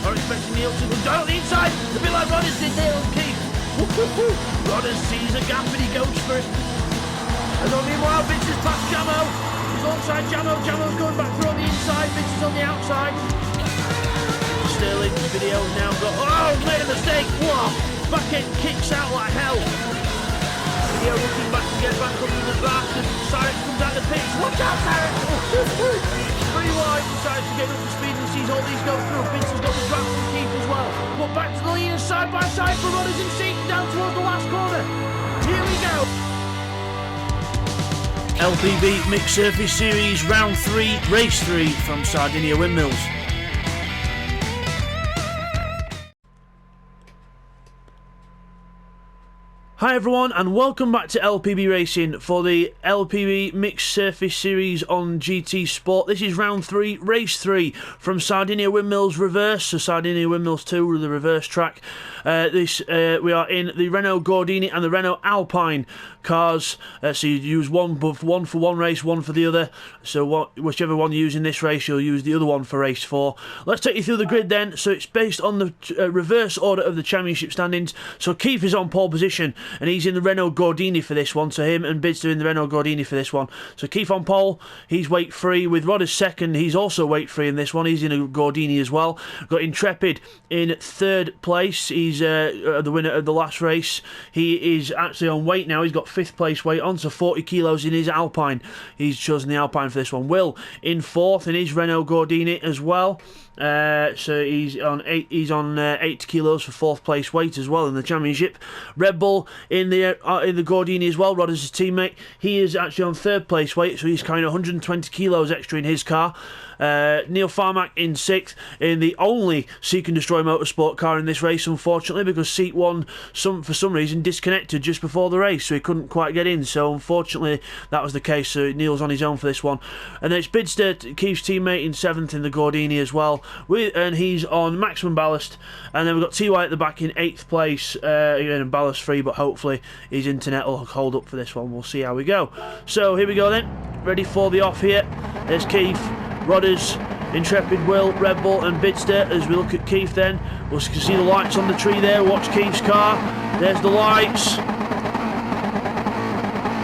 Are expecting Neil to go down the inside, a bit like Rodders did there on Keith. Rodders sees a gap and he goes for it. And on meanwhile, Vince has passed Jamo. He's onside Jamo. Jamo's going back through on the inside. Vince is on the outside. Sterling's video now got. Oh, made a mistake. Whoa! Back end kicks out like hell. Video looking back to get back under the back. And Cyrus comes out the pitch. Watch out, Cyrus! Pretty wide. Decides to get up to speed and sees all these go through. Vince has got the drop from Keith as well. But back to the lead and side by side for Rodders and Seaton down towards the last corner. Here we go. LPB Mixed Surface Series Round 3, Race 3 from Sardinia Windmills. Hi everyone and welcome back to LPB Racing for the LPB Mixed Surface Series on GTSport. This is round 3, race 3 from Sardinia Windmills Reverse, so Sardinia Windmills 2, the reverse track. We are in the Renault Gordini and the Renault Alpine cars, so you use one for one race, one for the other, so whichever one you use in this race you'll use the other one for race 4. Let's take you through the grid then. So it's based on the reverse order of the championship standings. So Keith is on pole position and he's in the Renault Gordini for this one, so him and Bidster in the Renault Gordini for this one. So Keith on pole, he's weight free, with Rodders second, he's also weight free in this one, he's in a Gordini as well. Got Intrepid in 3rd place, he's the winner of the last race. He is actually on weight now, he's got 5th place weight on, so 40 kilos in his Alpine. He's chosen the Alpine for this one. Will in 4th in his Renault Gordini as well. So he's on 80 kilos for 4th place weight as well in the championship. Red Bull in the Gordini as well. Rodders' teammate. He is actually on 3rd place weight, so he's carrying 120 kilos extra in his car. Neil Farmack in 6th in the only Seek and Destroy Motorsport car in this race, unfortunately, because Seek 1 for some reason disconnected just before the race, so he couldn't quite get in. So unfortunately that was the case. So Neil's on his own for this one. And then it's Bidster, Keith's teammate, in 7th in the Gordini as well. And he's on maximum ballast. And then we've got TY at the back in 8th place, again ballast free, but hopefully his internet will hold up for this one. We'll see how we go. So here we go then, ready for the off here. There's Keith, Rodders, Intrepid, Will, Red Bull and Bidster. As we look at Keith then, we'll see the lights on the tree there. Watch Keith's car, there's the lights.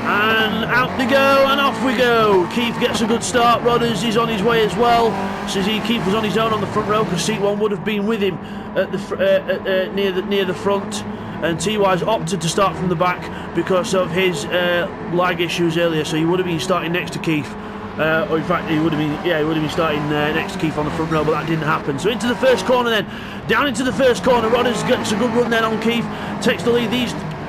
And out they go, and off we go. Keith gets a good start. Rodders is on his way as well. So Keith was on his own on the front row because Seat 1 would have been with him at the near the front. And TY's opted to start from the back because of his lag issues earlier. So he would have been starting next to Keith. Or in fact, he would have been starting next to Keith on the front row, but that didn't happen. So into the first corner then, down into the first corner. Rodders gets a good run then on Keith, takes the lead.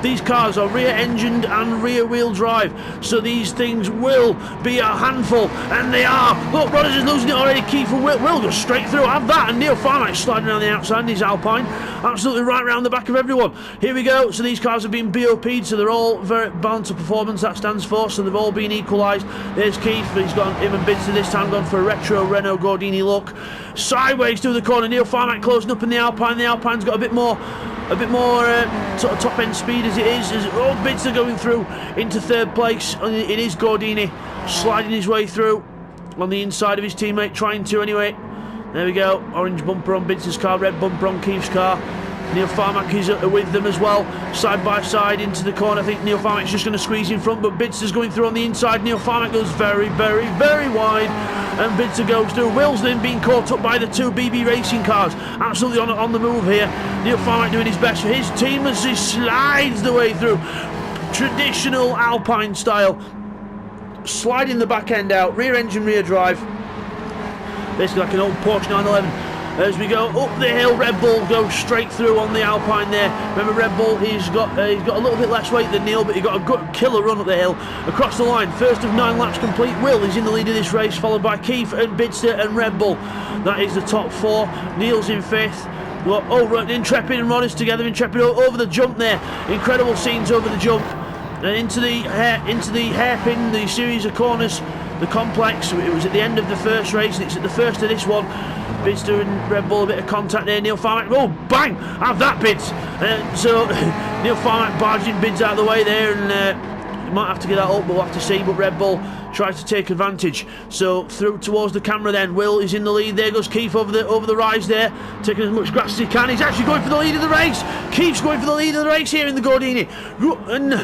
These cars are rear-engined and rear-wheel drive, so these things will be a handful, and they are. Look, Rodders is losing it already. Keith and Will go straight through, have that, and Neil Farmack sliding around the outside in his Alpine, absolutely right round the back of everyone. Here we go. So these cars have been BOP'd, so they're all very balance of performance, that stands for, so they've all been equalised. There's Keith, he's got him and Bidster this time gone for a retro Renault Gordini look. Sideways through the corner, Neil Farmack closing up in the Alpine. The Alpine's got a bit more sort of top end speed as it is. As old Bidster going through into 3rd place in his Gordini, sliding his way through on the inside of his teammate, trying to anyway. There we go, orange bumper on Bidster's car, red bumper on Keith's car. Neil Farmack is with them as well, side by side into the corner. I think Neil Farmack's just going to squeeze in front, but Bidster's going through on the inside. Neil Farmack goes very, very, very wide, and Bidster goes through. Will's then being caught up by the 2 BB Racing cars, absolutely on the move here. Neil Farmack doing his best for his team as he slides the way through, traditional Alpine style, sliding the back end out, rear engine, rear drive, basically like an old Porsche 911. As we go up the hill, Red Bull goes straight through on the Alpine there. Remember, Red Bull, he's got a little bit less weight than Neil, but he got a good killer run up the hill. Across the line, first of 9 laps complete. Will is in the lead of this race, followed by Keith and Bidster and Red Bull. That is the top 4. Neil's in 5th. Intrepid and Rodders together. Intrepid over the jump there. Incredible scenes over the jump. And into the hairpin, the series of corners, the complex. It was at the end of the first race, and it's at the first of this one. Bidster and Red Bull, a bit of contact there. Neil Farmack, oh bang, have that, Bids. So Neil Farmack barging Bids out of the way there, and might have to get that up, but we'll have to see. But Red Bull tries to take advantage. So through towards the camera then. Will is in the lead. There goes Keith over the rise there, taking as much grass as he can. He's actually going for the lead of the race. Keith's going for the lead of the race here in the Gordini. And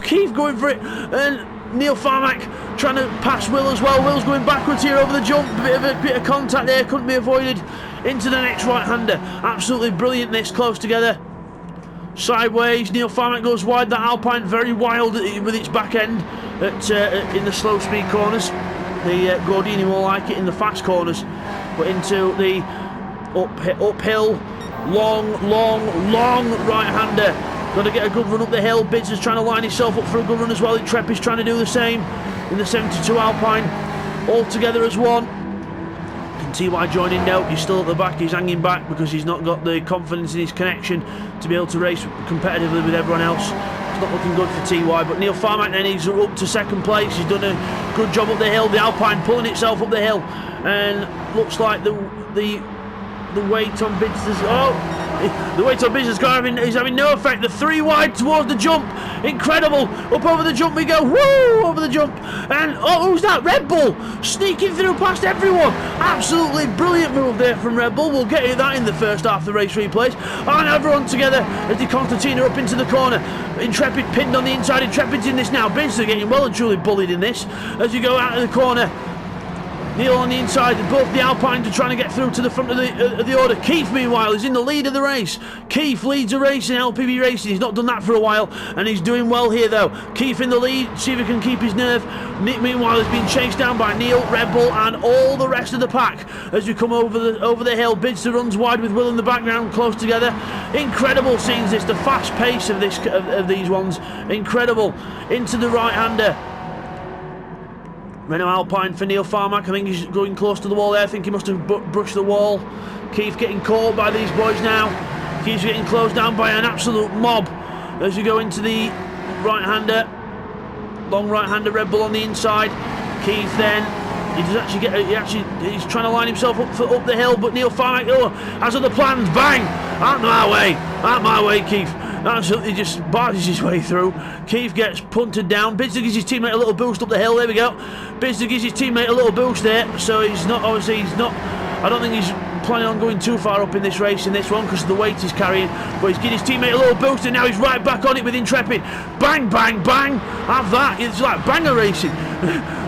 Keith going for it. And Neil Farmack trying to pass Will as well. Will's going backwards here over the jump. A bit of contact there, couldn't be avoided. Into the next right-hander. Absolutely brilliant, this close together. Sideways, Neil Farmack goes wide. That Alpine very wild with its back end in the slow speed corners. The Gordini will like it in the fast corners, but into the uphill, long right-hander. Got to get a good run up the hill. Bids is trying to line himself up for a good run as well. Intrepid's trying to do the same in the 72 Alpine. All together as one. TY joining now. He's still at the back. He's hanging back because he's not got the confidence in his connection to be able to race competitively with everyone else. It's not looking good for TY. But Neil Farmack then, he's up to second place. He's done a good job up the hill. The Alpine pulling itself up the hill, and looks like the weight on Bids the weight on Bids is having no effect. The 3 wide towards the jump. Incredible. Up over the jump we go. Woo! Over the jump. And who's that? Red Bull sneaking through past everyone. Absolutely brilliant move there from Red Bull. We'll get you that in the first half of the race replays. And everyone together as the Constantina up into the corner. Intrepid pinned on the inside. Intrepid's in this now. Bids are getting well and truly bullied in this as you go out of the corner. Neil on the inside, both the Alpines are trying to get through to the front of the order. Keith, meanwhile, is in the lead of the race. Keith leads a race in LPB Racing. He's not done that for a while, and he's doing well here, though. Keith in the lead, see if he can keep his nerve. Nick, meanwhile, has been chased down by Neil, Red Bull, and all the rest of the pack. As we come over the hill, Bidster runs wide with Will in the background, close together. Incredible scenes, this, the fast pace of these ones. Incredible. Into the right-hander. Renault Alpine for Neil Farmack. I think he's going close to the wall there. I think he must have brushed the wall. Keith getting caught by these boys now. Keith's getting closed down by an absolute mob as you go into the right-hander. Long right-hander, Red Bull on the inside. Keith then, he's trying to line himself up the hill, but Neil Farmack has other plans. Bang! Out my way, Keith. Absolutely just barges his way through. Keith gets punted down. Bidsder gives his teammate a little boost up the hill. There we go. Bidsder gives his teammate a little boost there. So I don't think he's planning on going too far up in this race, in this one, because of the weight he's carrying. But he's giving his teammate a little boost, and now he's right back on it with Intrepid. Bang, bang, bang. Have that. It's like banger racing.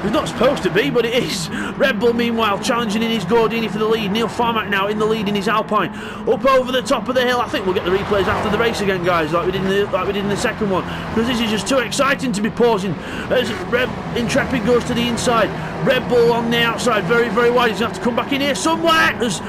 It's not supposed to be, but it is. Red Bull, meanwhile, challenging in his Gordini for the lead. Neil Farmack now in the lead in his Alpine. Up over the top of the hill. I think we'll get the replays after the race again, guys, like we did in the second one, because this is just too exciting to be pausing. As Intrepid goes to the inside. Red Bull on the outside, very, very wide. He's going to have to come back in here somewhere. As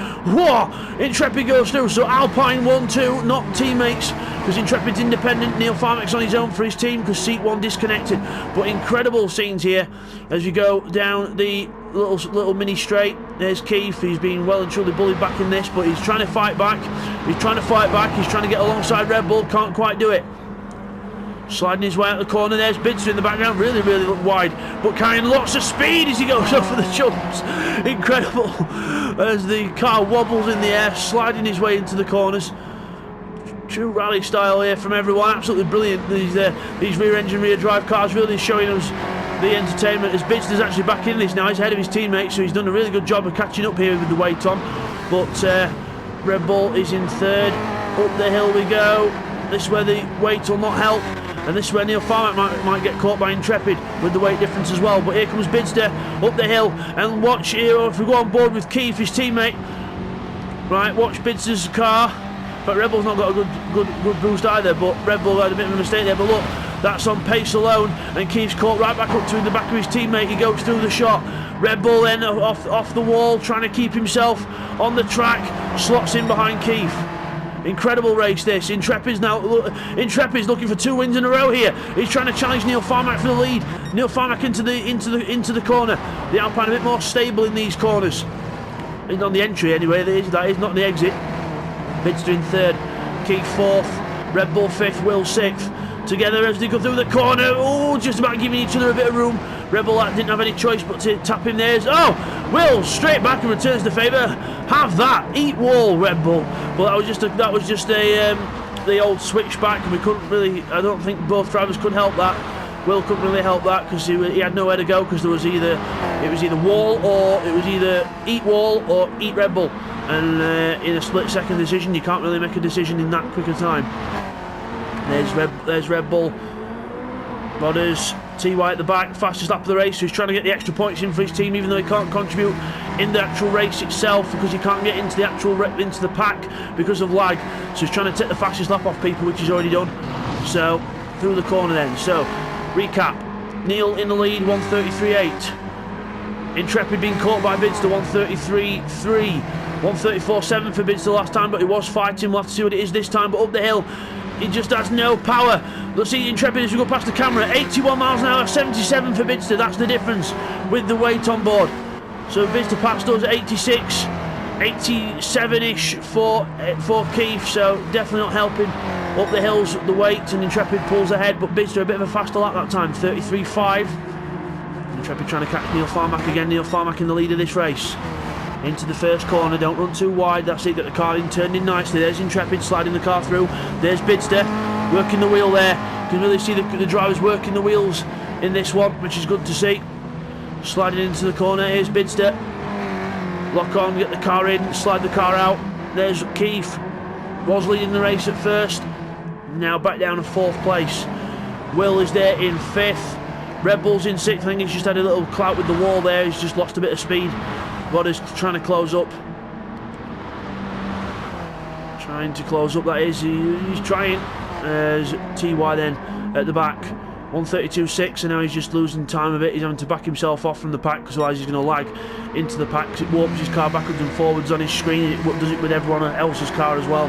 Intrepid goes through. So Alpine 1-2, not teammates, because Intrepid's independent. Neil Farmack's on his own for his team because seat 1 disconnected. But incredible scenes here as you go down the little mini straight. There's Keith. He's been well and truly bullied back in this, but he's trying to fight back. He's trying to get alongside Red Bull. Can't quite do it. Sliding his way out the corner. There's Bidster in the background, really, really wide, but carrying lots of speed as he goes over the jumps. Incredible as the car wobbles in the air, sliding his way into the corners. True rally style here from everyone. Absolutely brilliant. These rear engine, rear drive cars really showing us the entertainment, as Bidster's actually back in this now. He's ahead of his teammates, so he's done a really good job of catching up here with the weight on. But Red Bull is in third. Up the hill we go. This is where the weight will not help, and this is where Neil Farmack might get caught by Intrepid with the weight difference as well. But here comes Bidster up the hill, and watch here, if we go on board with Keith, his teammate. Right, watch Bidster's car. But Red Bull's not got a good boost either, but Red Bull had a bit of a mistake there. But look, that's on pace alone, and Keith's caught right back up to the back of his teammate. He goes through the shot. Red Bull then off the wall, trying to keep himself on the track, slots in behind Keith. Incredible race this. Intrepid's looking for 2 wins in a row here. He's trying to challenge Neil Farmack for the lead. Neil Farmack into the corner. The Alpine a bit more stable in these corners. He's on the entry anyway. That is not the exit. Bidster in third. Keith fourth. Red Bull fifth. Will sixth. Together as they go through the corner. Oh, just about giving each other a bit of room. Red Bull didn't have any choice but to tap him there. Will straight back and returns the favour. Have that. Eat wall, Red Bull. But that was just the old switchback, and we couldn't really. I don't think both drivers could help that. Will couldn't really help that because he had nowhere to go, because it was either wall, or it was either eat wall or eat Red Bull, and in a split second decision you can't really make a decision in that quick a time. There's Red Bull. Rodders, TY at the back, fastest lap of the race, so he's trying to get the extra points in for his team, even though he can't contribute in the actual race itself because he can't get into the pack because of lag. So he's trying to take the fastest lap off people, which he's already done. So through the corner then. So recap: Neil in the lead, 133.8. Intrepid being caught by Bidster, 133.3. 134.7 for Bidster last time, but he was fighting. We'll have to see what it is this time. But up the hill, he just has no power. Let's see Intrepid as we go past the camera. 81 miles an hour, 77 for Bidster. That's the difference with the weight on board. So Bidster passed us at 86, 87-ish for Keith. So definitely not helping up the hills, the weight, and Intrepid pulls ahead. But Bidster a bit of a faster lap that time, 33.5. Intrepid trying to catch Neil Farmack again. Neil Farmack in the lead of this race. Into the first corner, don't run too wide. That's it, get the car in, turned in nicely. There's Intrepid sliding the car through. There's Bidster working the wheel there. You can really see the drivers working the wheels in this one, which is good to see. Sliding into the corner, here's Bidster. Lock on, get the car in, slide the car out. There's Keith. Was leading the race at first, now back down to 4th place. Will is there in 5th. Red Bull's in 6th. I think he's just had a little clout with the wall there. He's just lost a bit of speed. Rodders trying to close up. Trying to close up, that is. He's trying. There's TY then at the back. 132.6, and now he's just losing time a bit. He's having to back himself off from the pack, because otherwise he's going to lag into the pack, because it warps his car backwards and forwards on his screen. It does it with everyone else's car as well.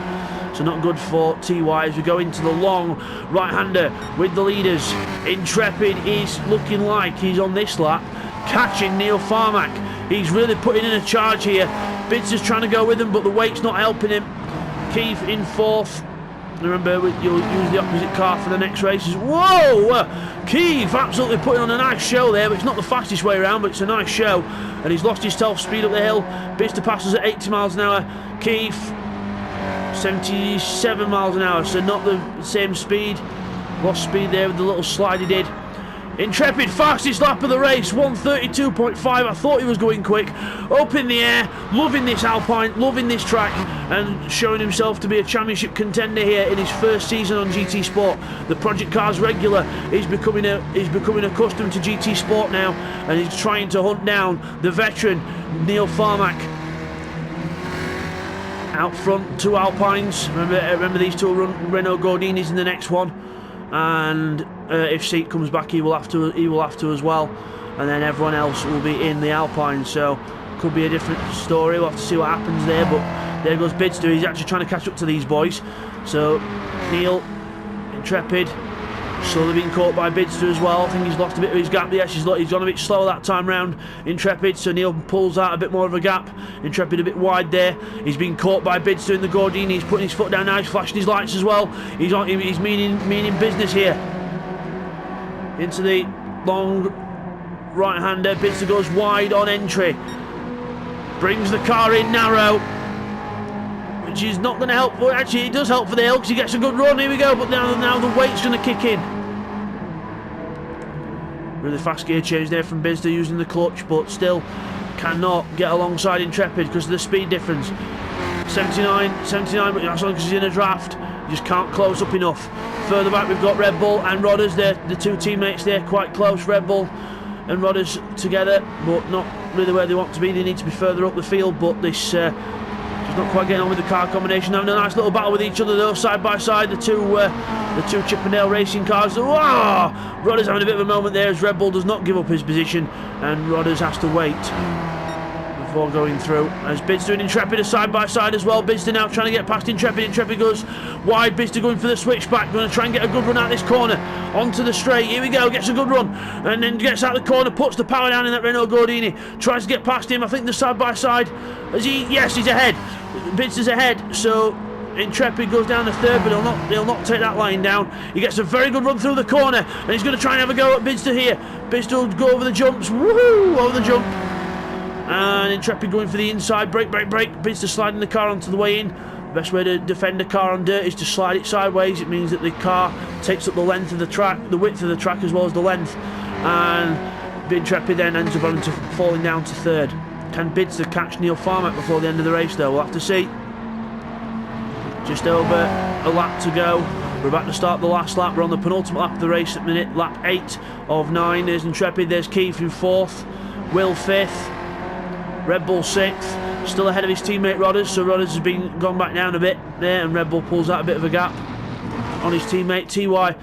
So not good for TY as we go into the long right-hander with the leaders. Intrepid is looking like he's on this lap catching Neil Farmack. He's really putting in a charge here. Bidster's trying to go with him, but the weight's not helping him. Keith in 4th. Remember, you'll use the opposite car for the next races. Whoa! Keith absolutely putting on a nice show there, but it's not the fastest way around, but it's a nice show. And he's lost his speed up the hill. Bidster passes at 80 miles an hour. Keith, 77 miles an hour, so not the same speed. Lost speed there with the little slide he did. Intrepid, fastest lap of the race, 132.5. I thought he was going quick. Up in the air, loving this Alpine, loving this track, and showing himself to be a championship contender here in his first season on GTSport. The Project Cars regular is becoming accustomed to GTSport now, and he's trying to hunt down the veteran Neil Farmack. Out front, 2 Alpines. Remember these 2 Renault Gordinis in the next one. And if Seat comes back, he will have to as well, and then everyone else will be in the Alpine. So could be a different story. We'll have to see what happens there. But there goes Bidster. He's actually trying to catch up to these boys. So Neil, Intrepid, slowly being caught by Bidster as well. I think he's lost a bit of his gap. Yes, he's gone a bit slower that time round, Intrepid. So Neil pulls out a bit more of a gap. Intrepid a bit wide there. He's been caught by Bidster in the Gordini. He's putting his foot down now. He's flashing his lights as well. He's meaning business here. Into the long right-hander. Bidster goes wide on entry. Brings the car in narrow, which is not going to help. Well, actually, it does help for the hill because he gets a good run. Here we go, but now the weight's going to kick in. Really fast gear change there from Bidster using the clutch, but still cannot get alongside Intrepid because of the speed difference. 79, but that's only because he's in a draft. He just can't close up enough. Further back, we've got Red Bull and Rodders. They're the 2 teammates there, quite close. Red Bull and Rodders together, but not really where they want to be. They need to be further up the field, but this just not quite getting on with the car combination. Having a nice little battle with each other though, side by side, the two Chippendale racing cars. Whoa! Rodders having a bit of a moment there as Red Bull does not give up his position, and Rodders has to wait before going through. As Bidster and Intrepid are side by side as well. Bidster now trying to get past Intrepid. Intrepid goes wide. Bidster going for the switchback. Going to try and get a good run out this corner onto the straight. Here we go. Gets a good run and then gets out the corner. Puts the power down in that Renault Gordini. Tries to get past him. I think they're side by side. Yes, he's ahead. Bidster's ahead. So Intrepid goes down to 3rd, but he'll not take that line down. He gets a very good run through the corner, and he's going to try and have a go at Bidster here. Bidster will go over the jumps. Woohoo! Over the jump. And Intrepid going for the inside. Brake. Bidster sliding the car onto the way in. Best way to defend a car on dirt is to slide it sideways. It means that the car takes up the length of the track, the width of the track as well as the length, and Intrepid then ends up having to falling down to third. Can Bidster catch Neil Farmack before the end of the race though? We'll have to see. Just over a lap to go. We're about to start the last lap. We're on the penultimate lap of the race at minute, lap 8 of 9. There's Intrepid, there's Keith in 4th, Will 5th, Red Bull 6th. Still ahead of his teammate Rodders, so Rodders has gone back down a bit there, and Red Bull pulls out a bit of a gap on his teammate. TY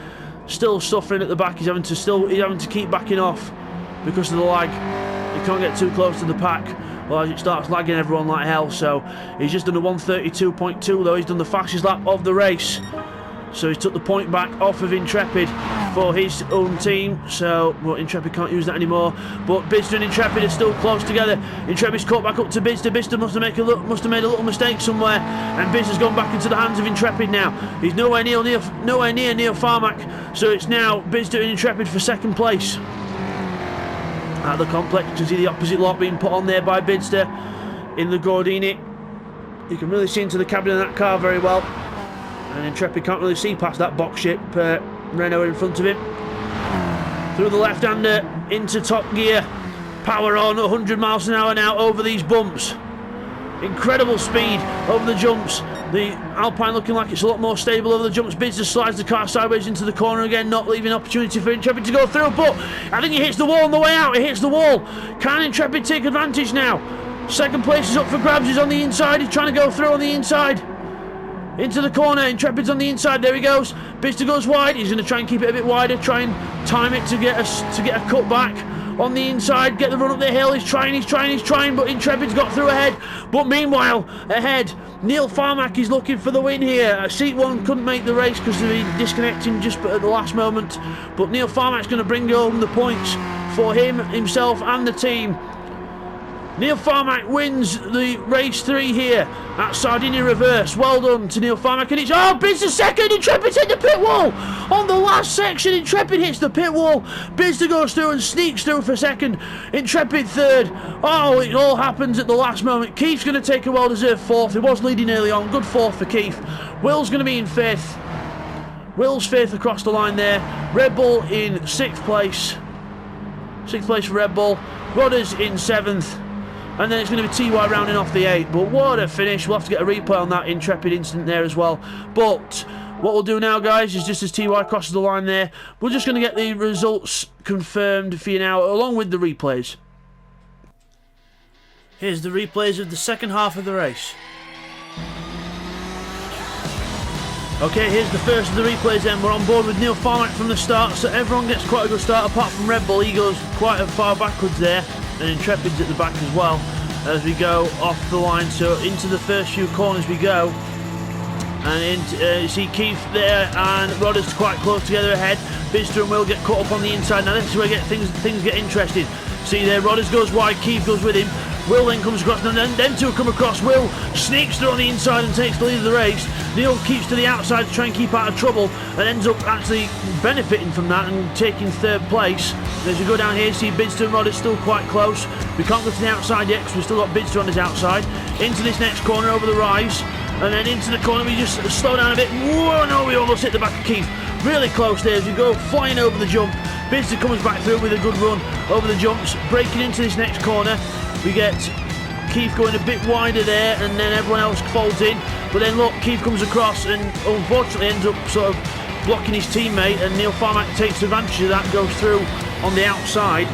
still suffering at the back. He's having to keep backing off because of the lag. He can't get too close to the pack, otherwise it starts lagging everyone like hell. So he's just done a 1:32.2 though. He's done the fastest lap of the race, so he's took the point back off of Intrepid for his own team. So Intrepid can't use that anymore. But Bidster and Intrepid are still close together. Intrepid's caught back up to Bidster. Bidster must have made a little mistake somewhere, and Bidster's gone back into the hands of Intrepid now. He's nowhere near Neil Farmack. So it's now Bidster and Intrepid for second place. At the complex, you can see the opposite lot being put on there by Bidster in the Gordini. You can really see into the cabin of that car very well. And Intrepid can't really see past that box ship Renault in front of him. Through the left-hander into top gear, power on, 100 miles an hour now over these bumps. Incredible speed over the jumps. The Alpine looking like it's a lot more stable over the jumps. Bidster slides the car sideways into the corner again, not leaving opportunity for Intrepid to go through, but I think he hits the wall on the way out. He hits the wall. Can Intrepid take advantage now? Second place is up for grabs. He's on the inside. He's trying to go through on the inside. Into the corner, Intrepid's on the inside, there he goes. Bidster goes wide, he's going to try and keep it a bit wider, try and time it to get a cut back on the inside, get the run up the hill. He's trying, but Intrepid's got through ahead. But meanwhile, ahead, Neil Farmack is looking for the win here. Seat 1 couldn't make the race because of the disconnecting just at the last moment. But Neil Farmack's going to bring home the points for himself and the team. Neil Farmack wins the race 3 here at Sardinia Reverse. Well done to Neil Farmack, and it's Bidster second. Intrepid's hit the pit wall on the last section. Intrepid hits the pit wall. Bidster goes through and sneaks through for second. Intrepid third. It all happens at the last moment. Keith's going to take a well-deserved 4th. He was leading early on. Good 4th for Keith. Will's going to be in 5th. Will's 5th across the line there. Red Bull in 6th place. 6th place for Red Bull. Rodders in 7th. And then it's going to be TY rounding off the 8th. But what a finish. We'll have to get a replay on that Intrepid incident there as well. But what we'll do now, guys, is just as TY crosses the line there, we're just going to get the results confirmed for you now, along with the replays. Here's the replays of the second half of the race. Okay, here's the first of the replays then. We're on board with Neil Farmack from the start, so everyone gets quite a good start apart from Red Bull. He goes quite a far backwards there, and Intrepid's at the back as well as we go off the line. So into the first few corners we go, and you see Keith there and Rodders quite close together ahead. Bidster and Will get caught up on the inside. Now this is where things get interesting. See there, Rodders goes wide, Keith goes with him. Will then comes across, and then them two come across. Will sneaks through on the inside and takes the lead of the race. Neil keeps to the outside to try and keep out of trouble, and ends up actually benefiting from that and taking 3rd place. As we go down here, see Bidster and Rodders still quite close. We can't go to the outside yet because we've still got Bidster on his outside. Into this next corner over the rise, and then into the corner we just slow down a bit. Whoa, no, we almost hit the back of Keith. Really close there as we go flying over the jump. Bidster comes back through with a good run over the jumps. Breaking into this next corner, we get Keith going a bit wider there, and then everyone else folds in. But then look, Keith comes across and unfortunately ends up sort of blocking his teammate, and Neil Farmack takes advantage of that, goes through on the outside.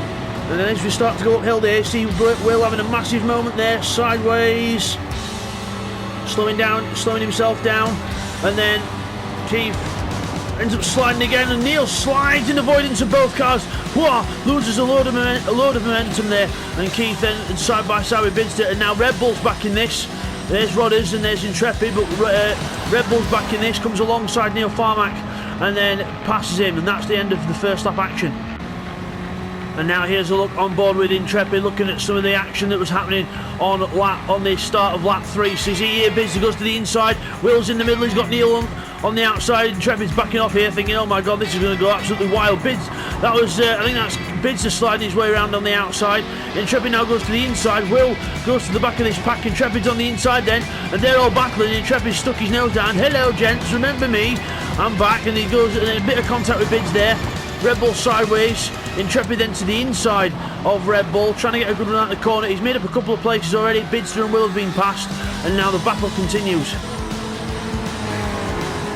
And then as we start to go uphill there, see Will having a massive moment there, sideways, slowing himself down, and then Keith ends up sliding again, and Neil slides in avoidance of both cars. Whoa, loses a load of momentum there, and Keith then side by side with Bidster, and now Red Bull's back in this. There's Rodders and there's Intrepid, but Red Bull's back in this, comes alongside Neil Farmack and then passes him, and that's the end of the first lap action. And now here's a look on board with Intrepid, looking at some of the action that was happening on the start of lap 3. So you see here, Bidster goes to the inside, Will's in the middle, he's got Neil on the outside. Intrepid's backing off here, thinking, oh my god, this is going to go absolutely wild. I think that's Bids to slide his way around on the outside. Intrepid now goes to the inside. Will goes to the back of this pack. Intrepid's on the inside then, and they're all battling. Intrepid stuck his nose down. Hello, gents, remember me? I'm back, and he goes and a bit of contact with Bids there. Red Bull sideways. Intrepid then to the inside of Red Bull, trying to get a good run out the corner. He's made up a couple of places already. Bidster and Will have been passed, and now the battle continues.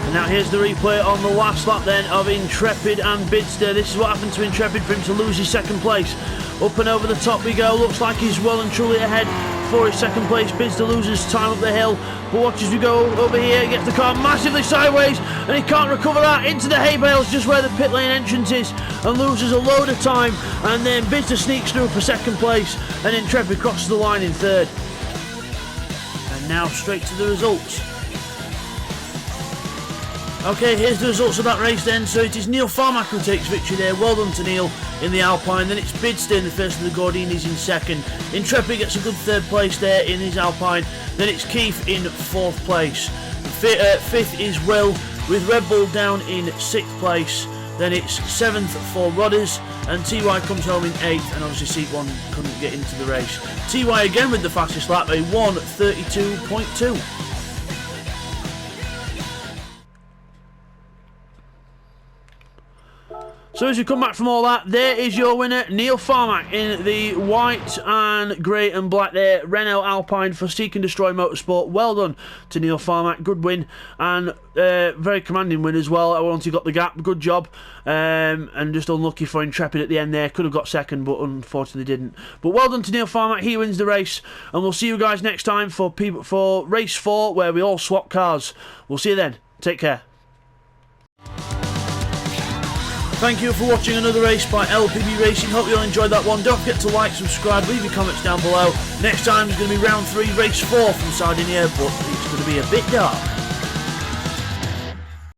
And now here's the replay on the last lap then of Intrepid and Bidster. This is what happened to Intrepid for him to lose his second place. Up and over the top we go. Looks like he's well and truly ahead for his second place. Bidster loses time up the hill. But watch as we go over here. He gets the car massively sideways, and he can't recover that into the hay bales just where the pit lane entrance is, and loses a load of time. And then Bidster sneaks through for second place, and Intrepid crosses the line in third. And now straight to the results. Okay, here's the results of that race then. So it is Neil Farmack who takes victory there. Well done to Neil in the Alpine. Then it's Bidster in the first of the Gordinis in second. Intrepid gets a good third place there in his Alpine. Then it's Keith in fourth place. Fifth is Will, with Red Bull down in sixth place. Then it's seventh for Rodders, and TY comes home in eighth, and obviously Seat 1 couldn't get into the race. TY again with the fastest lap, a 1:32.2. So as you come back from all that, there is your winner, Neil Farmack, in the white and grey and black there, Renault Alpine for Seek and Destroy Motorsport. Well done to Neil Farmack, good win, and very commanding win as well. Once he got the gap, good job, and just unlucky for Intrepid at the end there. Could have got second, but unfortunately didn't. But well done to Neil Farmack, he wins the race, and we'll see you guys next time for race 4, where we all swap cars. We'll see you then. Take care. Thank you for watching another race by LPB Racing. Hope you all enjoyed that one. Don't forget to like, subscribe, leave your comments down below. Next time is going to be round 3, race 4 from Sardinia, but it's going to be a bit dark.